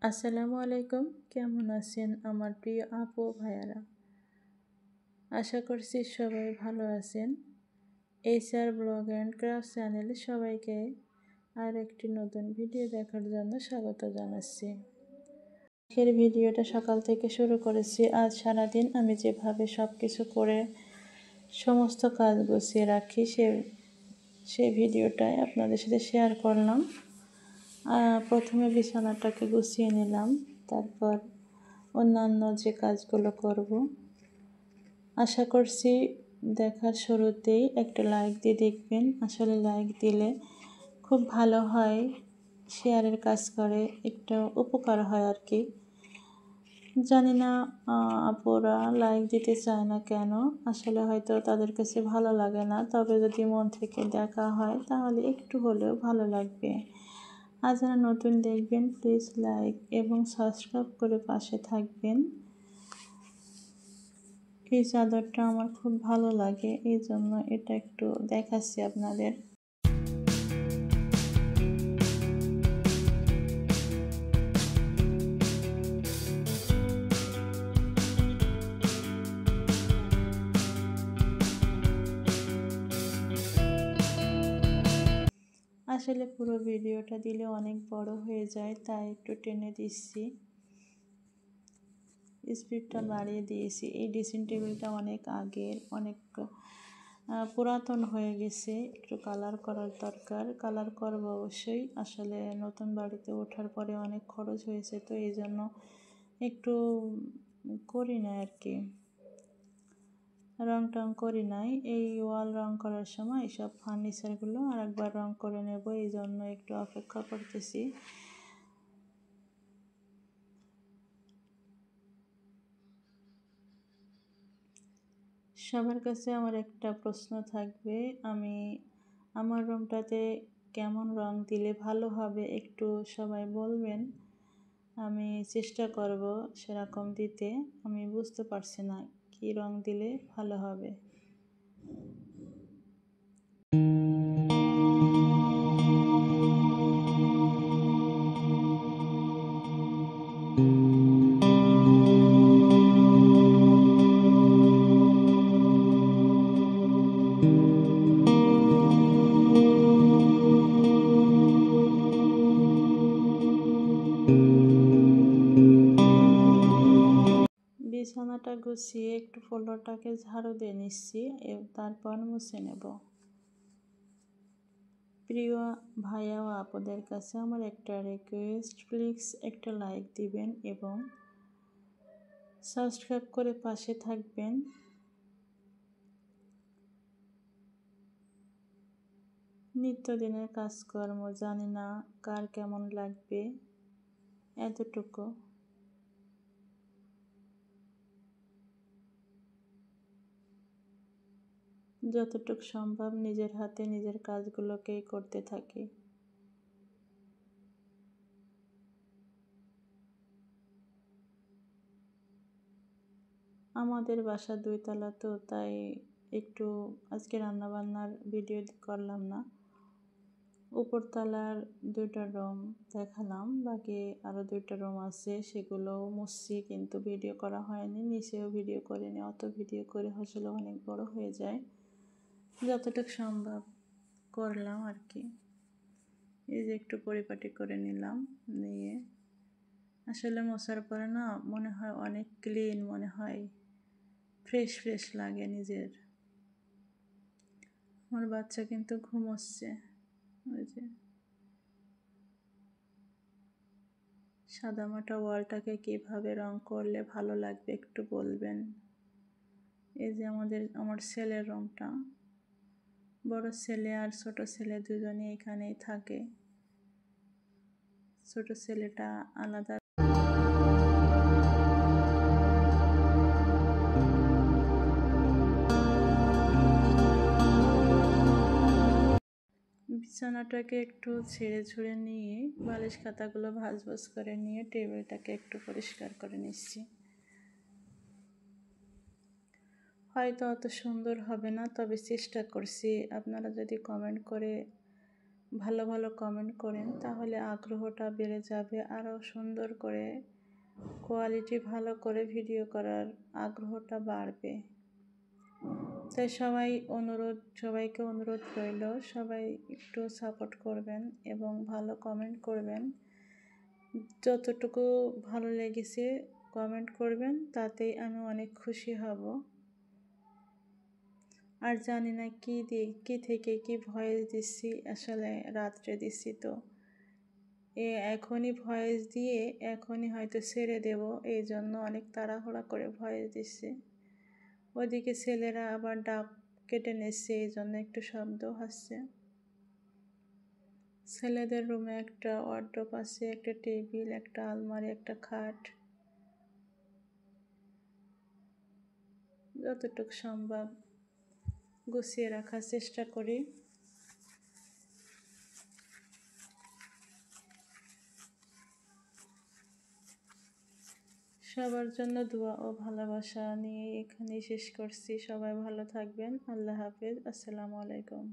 আসসালামু আলাইকুম। কেমন আছেন আমার প্রিয় আপু ভাইয়ারা? আশা করছি সবাই ভালো আছেন। এইচআর ব্লগ অ্যান্ড ক্রাফট চ্যানেলে সবাইকে আর একটি নতুন ভিডিও দেখার জন্য স্বাগত জানাচ্ছি। আজকের ভিডিওটা সকাল থেকে শুরু করেছি। আজ সারাদিন আমি যেভাবে সব কিছু করে সমস্ত কাজ গুছিয়ে রাখি সেই ভিডিওটাই আপনাদের সাথে শেয়ার করলাম। প্রথমে বিছানাটাকে গুছিয়ে নিলাম, তারপর অন্যান্য যে কাজগুলো করব। আশা করছি দেখার শুরুতেই একটা লাইক দিয়ে দেখবেন। আসলে লাইক দিলে খুব ভালো হয়, শেয়ারের কাজ করে, একটু উপকার হয় আর কি। জানি না আপুরা লাইক দিতে চায় না কেন, আসলে হয়তো তাদের কাছে ভালো লাগে না। তবে যদি মন থেকে দেখা হয় তাহলে একটু হলেও ভালো লাগবে। আর যারা নতুন দেখবেন প্লিজ লাইক এবং সাবস্ক্রাইব করে পাশে থাকবেন। এই চাদরটা আমার খুব ভালো লাগে, এই জন্য এটা একটু দেখাচ্ছি আপনাদের। আসলে পুরো ভিডিওটা দিলে অনেক বড় হয়ে যায়, তাই একটু টেনে দিচ্ছি, স্পিডটা বাড়িয়ে দিয়েছি। এই ড্রেসিং টেবিলটা অনেক আগের, অনেক পুরাতন হয়ে গেছে, একটু কালার করার দরকার। কালার করব অবশ্যই, আসলে নতুন বাড়িতে ওঠার পরে অনেক খরচ হয়েছে, তো এই জন্য একটু করি না আর কি, রং টং করি নাই। এই ওয়াল রং করার সময় এইসব ফার্নিচারগুলো আর একবার রং করে নেব, এই জন্য একটু অপেক্ষা করতেছি। সবার কাছে আমার একটা প্রশ্ন থাকবে, আমার রুমটাতে কেমন রং দিলে ভালো হবে একটু সবাই বলবেন। আমি চেষ্টা করব সেরকম দিতে। আমি বুঝতে পারছি না কী রং দিলে ভালো হবে। বিছানাটা গুছিয়ে একটু ফ্লোরটাকে ঝাড়ু দিয়ে নিচ্ছি, তারপর মুছে নেব। প্রিয় ভাইয়া ও আপুদের কাছে আমার একটা রিকোয়েস্ট, প্লিজ একটা লাইক দিবেন এবং সাবস্ক্রাইব করে পাশে থাকবেন। নিত্যদিনের কাজকর্ম, জানি না কার কেমন লাগবে, এতটুকু। যতটুকু সম্ভব নিজের হাতে নিজের কাজগুলোকেই করতে থাকি। আমাদের বাসা 2 তলা, তো তাই একটু আজকে রান্নাবান্নার ভিডিও করলাম না। উপরতলার 2টা রুম দেখালাম, বাকি আরও 2টা রুম আছে, সেগুলোও মুছছি, কিন্তু ভিডিও করা হয়নি। নিচেও ভিডিও করিনি, অত ভিডিও করে আসলে অনেক বড় হয়ে যায়। যতটুকু সম্ভব করলাম আর কি। এই যে একটু পরিপাটি করে নিলাম, নিয়ে আসলে মোছার পরে না মনে হয় অনেক ক্লিন, মনে হয় ফ্রেশ ফ্রেশ লাগে নিজের। আমার বাচ্চা কিন্তু ঘুমোচ্ছে। ওই যে সাদামাটা ওয়ালটাকে কীভাবে রং করলে ভালো লাগবে একটু বলবেন। এই যে আমার ছেলের রুমটা, বড় ছেলে আর ছোট ছেলে দুজনেই এখানেই থাকে। ছোট ছেলেটা আলাদা। বিছানাটাকে একটু ছেড়ে ছুড়ে নিয়ে বালিশ খাতাগুলো ভাঁজ ভাঁজ করে নিয়ে টেবিলটাকে একটু পরিষ্কার করে নিচ্ছি। হয়তো অত সুন্দর হবে না, তবে চেষ্টা করছি। আপনারা যদি কমেন্ট করে ভালো ভালো কমেন্ট করেন, তাহলে আগ্রহটা বেড়ে যাবে, আরও সুন্দর করে কোয়ালিটি ভালো করে ভিডিও করার আগ্রহটা বাড়বে। তাই সবাইকে অনুরোধ রইল, সবাই একটু সাপোর্ট করবেন এবং ভালো কমেন্ট করবেন। যতটুকু ভালো লেগেছে কমেন্ট করবেন, তাতেই আমি অনেক খুশি হব। আর জানি না কি থেকে কি ভয়েস দিচ্ছি, আসলে রাত্রে দিচ্ছি তো এখনই ভয়েস দিয়ে এখনই হয়তো ছেড়ে দেব, এই জন্য অনেক তাড়াহুড়া করে ভয়েস দিচ্ছি। ওদিকে ছেলেরা আবার ডাব কেটে নিচ্ছে, এই জন্য একটু শব্দ হচ্ছে। ছেলেদের রুমে একটা ওয়ার্ডরোব আছে, একটা টেবিল, একটা আলমারি, একটা খাট, যতটুকু সম্ভব গুছিয়ে রাখার চেষ্টা করি। সবার জন্য দোয়া ও ভালোবাসা নিয়ে এখানেই শেষ করছি। সবাই ভালো থাকবেন। আল্লাহ হাফেজ। আসসালামু আলাইকুম।